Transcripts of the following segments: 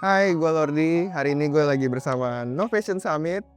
Hai, gue Lordi. Hari ini gue lagi bersama Novation Summit.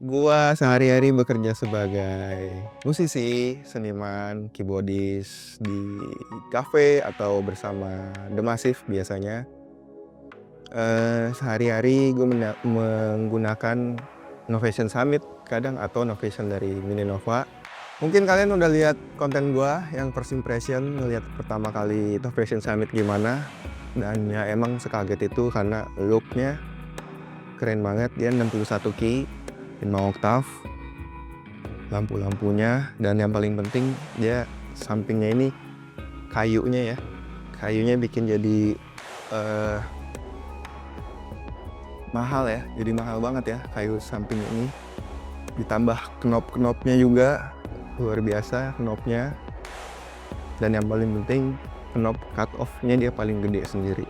Gue sehari-hari bekerja sebagai musisi, seniman, keyboardis di cafe atau bersama The Massive biasanya. Sehari-hari gue menggunakan Novation Summit kadang atau Novation dari Mininova. Mungkin kalian udah lihat konten gue yang first impression, ngeliat pertama kali Novation Summit gimana. Dan ya emang sekaget itu karena looknya keren banget. Dia 61 key, 5 oktav, lampu-lampunya, dan yang paling penting dia sampingnya ini kayunya ya. Kayunya bikin jadi mahal ya, jadi mahal banget ya kayu samping ini. Ditambah knop-knopnya juga luar biasa knopnya. Dan yang paling penting knop cut off-nya dia paling gede sendiri.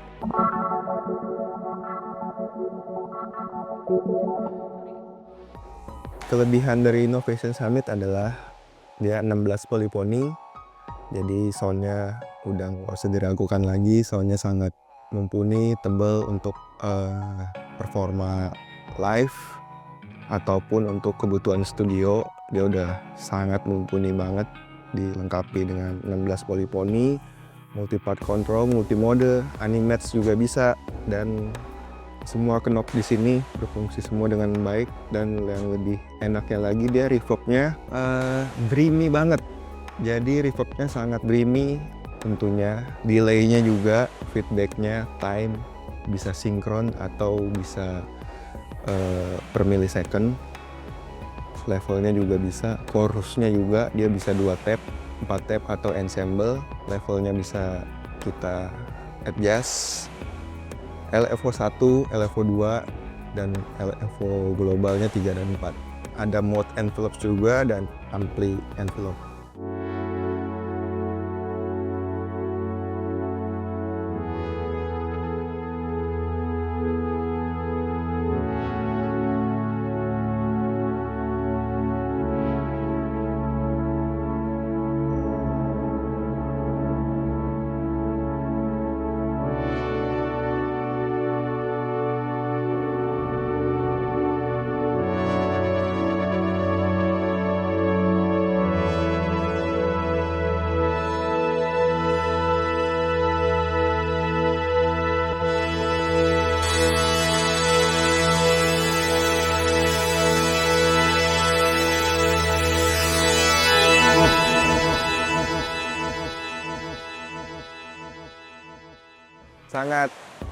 Kelebihan dari Novation Summit adalah dia 16 polyphony. Jadi soundnya udah nggak usah diragukan lagi, soundnya sangat mumpuni, tebal untuk performa live ataupun untuk kebutuhan studio. Dia udah sangat mumpuni banget, dilengkapi dengan 16 polyphony, multi-part control, multi-mode, animats juga bisa, dan semua knop di sini berfungsi semua dengan baik. Dan yang lebih enaknya lagi dia reverbnya dreamy banget. Jadi reverbnya sangat dreamy tentunya. Delaynya juga, feedbacknya, time bisa sinkron atau bisa per millisecond. Levelnya juga bisa, chorusnya juga dia bisa 2 tap, 4 tap atau ensemble. Levelnya bisa kita adjust. LFO 1, LFO 2, dan LFO globalnya 3 dan 4. Ada mode envelope juga dan ampli envelope.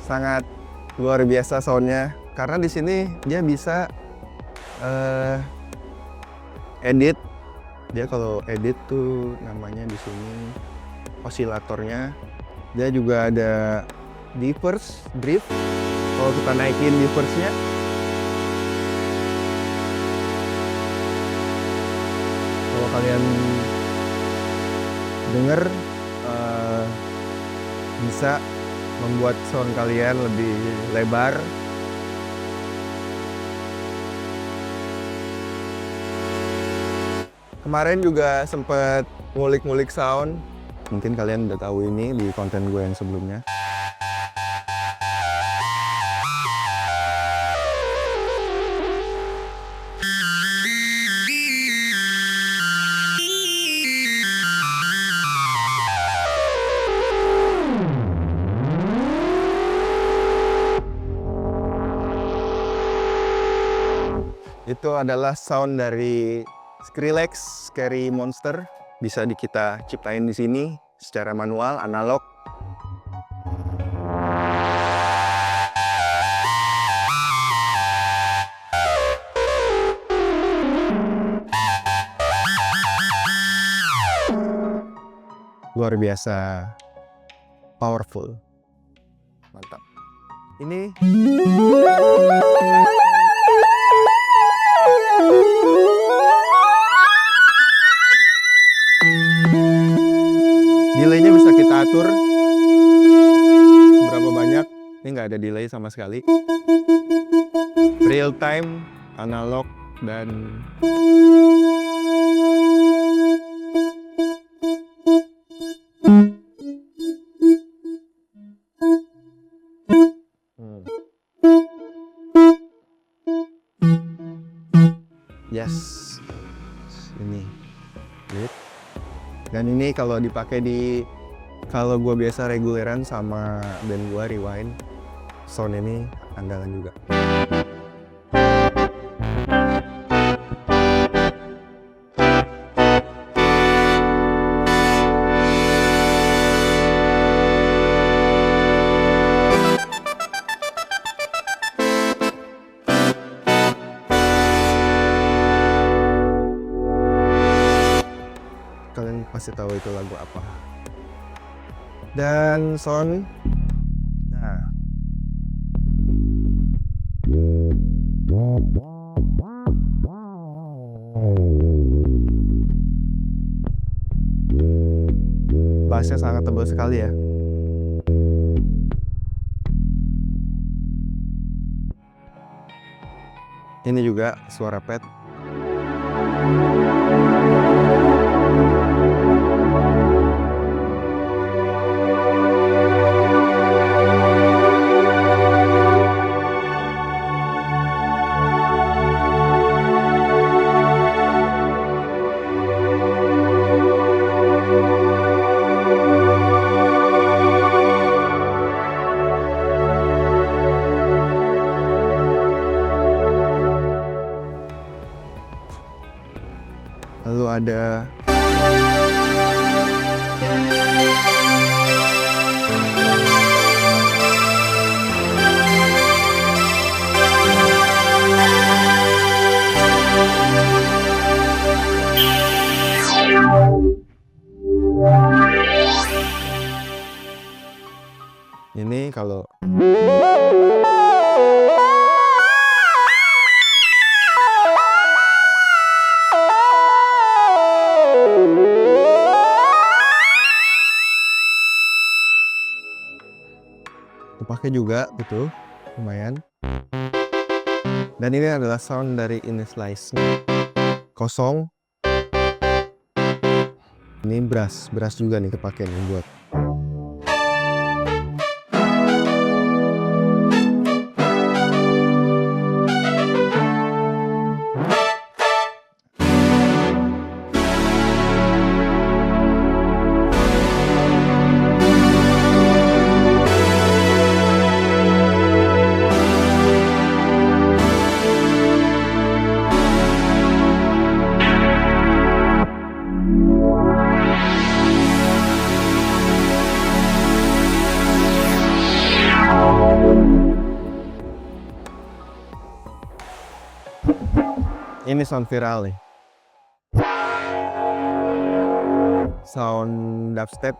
Sangat luar biasa soundnya karena di sini dia bisa edit. Dia kalau edit tuh namanya di sini osilatornya. Dia juga ada reverse drift. Kalau kita naikin reverse-nya, kalau kalian denger bisa membuat sound kalian lebih lebar. Kemarin juga sempat ngulik-ngulik sound. Mungkin kalian udah tahu ini di konten gue yang sebelumnya. Itu adalah sound dari Skrillex Scary Monster. Bisa kita ciptain di sini secara manual, analog. Luar biasa powerful. Mantap. Ini delaynya bisa kita atur berapa banyak. Ini nggak ada delay sama sekali. Real time, analog, dan Yes, ini. Dan ini kalau dipakai kalau gue biasa reguleran sama band gue Rewind, sound ini andalan juga. Kalian pasti tahu itu lagu apa. Dan sound, nah, bassnya sangat tebal sekali ya. Ini juga suara pad. Lalu ada ini kalau dipakai juga gitu, lumayan. Dan ini adalah sound dari Innislice kosong. Ini brass juga nih kepake nih buat. Ini sound viral nih. Sound dubstep.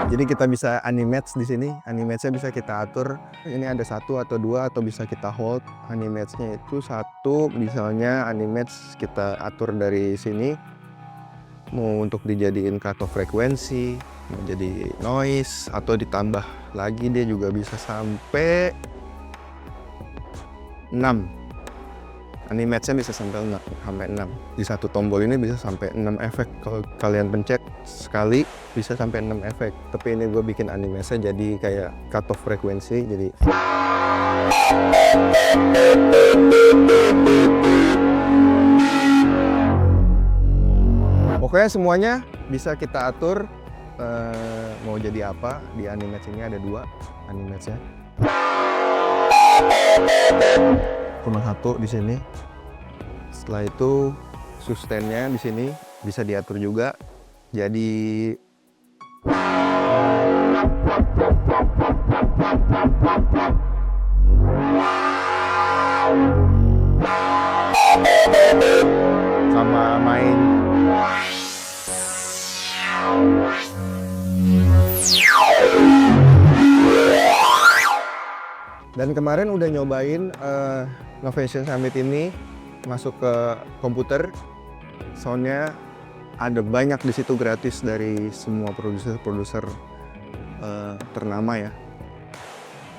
Jadi kita bisa animate di sini. Animate-nya bisa kita atur. Ini ada 1 atau 2 atau bisa kita hold. Animate-nya itu 1, misalnya animate kita atur dari sini. Mau untuk dijadiin cutoff frekuensi, mau jadi noise, atau ditambah lagi dia juga bisa sampai 6. Animate-nya bisa sampai 6. Di satu tombol ini bisa sampai 6 efek. Kalau kalian pencet sekali bisa sampai 6 efek. Tapi ini gue bikin animate-nya jadi kayak cutoff frekuensi. Jadi pokoknya semuanya bisa kita atur mau jadi apa. Di animate ini ada 2 animate-nya. Cuma 1 di sini. Setelah itu sustain-nya di sini bisa diatur juga. Jadi sama main dan kemarin udah nyobain Novation Summit ini masuk ke komputer, soundnya ada banyak di situ gratis dari semua produser ternama ya.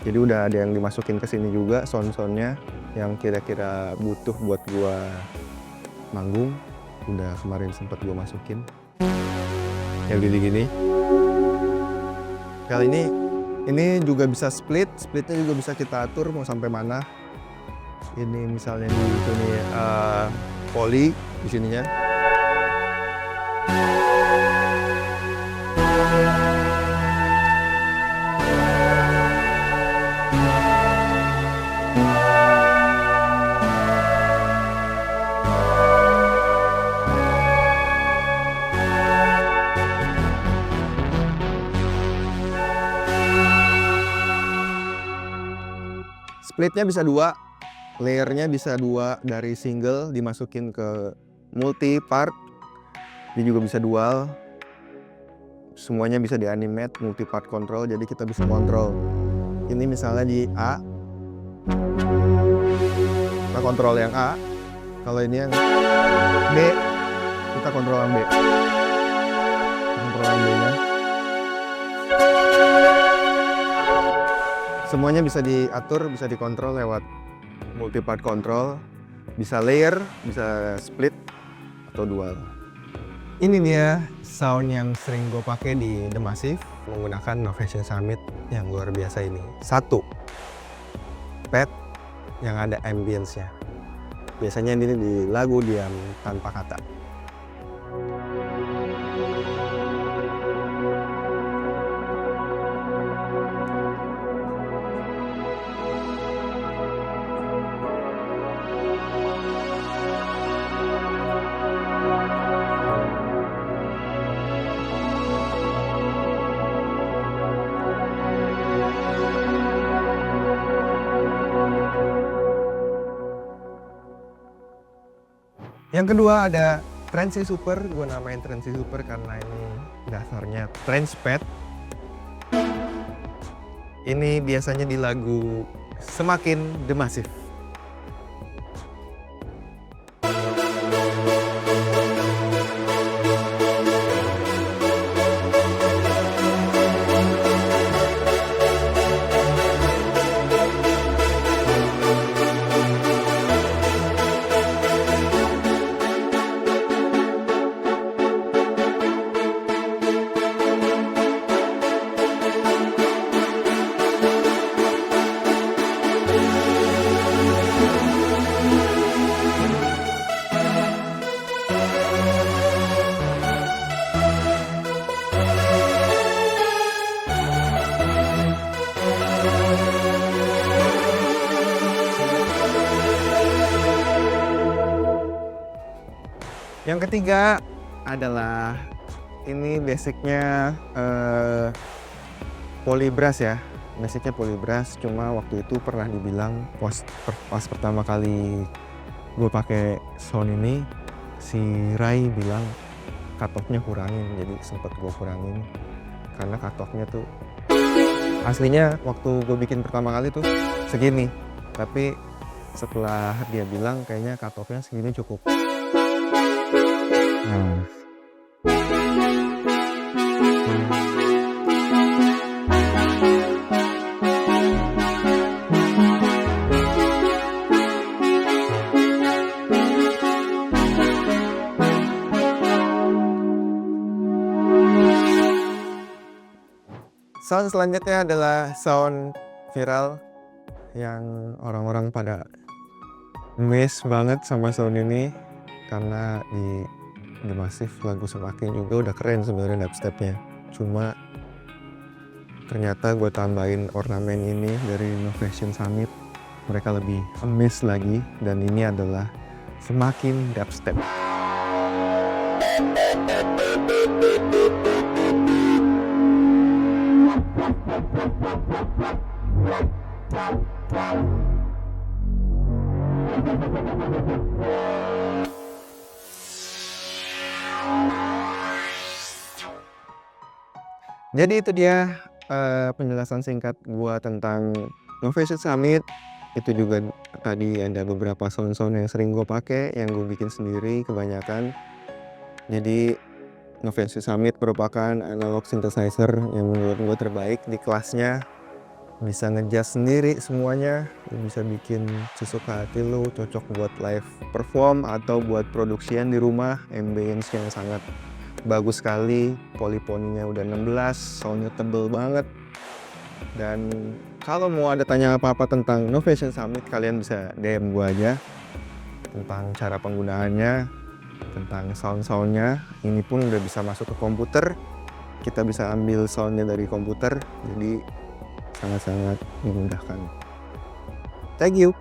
Jadi udah ada yang dimasukin ke sini juga sound-soundnya yang kira-kira butuh buat gua manggung. Udah kemarin sempat gua masukin yang gini-gini. Kali ini juga bisa splitnya juga bisa kita atur mau sampai mana. Ini misalnya di sini poly di sininya. Splitnya bisa 2, layernya bisa 2 dari single dimasukin ke multi part. Dia juga bisa dual. Semuanya bisa di animate, multi part control, jadi kita bisa kontrol. Ini misalnya di A, kita kontrol yang A. Kalau ini yang B, kita kontrol yang B. Kontrol yang B-nya. Semuanya bisa diatur, bisa dikontrol lewat multi part control. Bisa layer, bisa split, atau dual. Ini dia sound yang sering gue pakai di The Massive menggunakan Novation Summit yang luar biasa ini. 1, pad yang ada ambience-nya. Biasanya ini di lagu diam tanpa kata. Yang kedua ada Transi Super, gue namain Transi Super karena ini dasarnya Trance Pad. Ini biasanya di lagu Semakin The Massive. Yang ketiga adalah ini basicnya polybrass ya. Basicnya polybrass, cuma waktu itu pernah dibilang pas pertama kali gue pakai sound ini, si Rai bilang cut off-nya kurangin, jadi sempet gue kurangin karena cut off-nya tuh aslinya waktu gue bikin pertama kali tuh segini, tapi setelah dia bilang kayaknya cut off-nya segini cukup. Nah, sound selanjutnya adalah sound viral yang orang-orang pada miss banget sama sound ini karena di The Massive lagu Semakin juga udah keren sebenarnya dubstepnya. Cuma ternyata gue tambahin ornamen ini dari Novation Summit, mereka lebih miss lagi, dan ini adalah Semakin Dubstep. Jadi itu dia penjelasan singkat gua tentang Novation Summit. Itu juga tadi ada beberapa sound-sound yang sering gue pakai, yang gue bikin sendiri kebanyakan. Jadi Novation Summit merupakan analog synthesizer yang menurut gue terbaik di kelasnya. Bisa ngejust sendiri semuanya, bisa bikin sesuka hati lo, cocok buat live perform atau buat produksian di rumah. Ambience yang sangat bagus sekali, polyphony-nya udah 16, soundnya tebel banget. Dan kalau mau ada tanya apa-apa tentang Novation Summit, kalian bisa DM gue aja tentang cara penggunaannya, tentang sound-soundnya. Ini pun udah bisa masuk ke komputer, kita bisa ambil soundnya dari komputer, jadi sangat-sangat memudahkan. Thank you.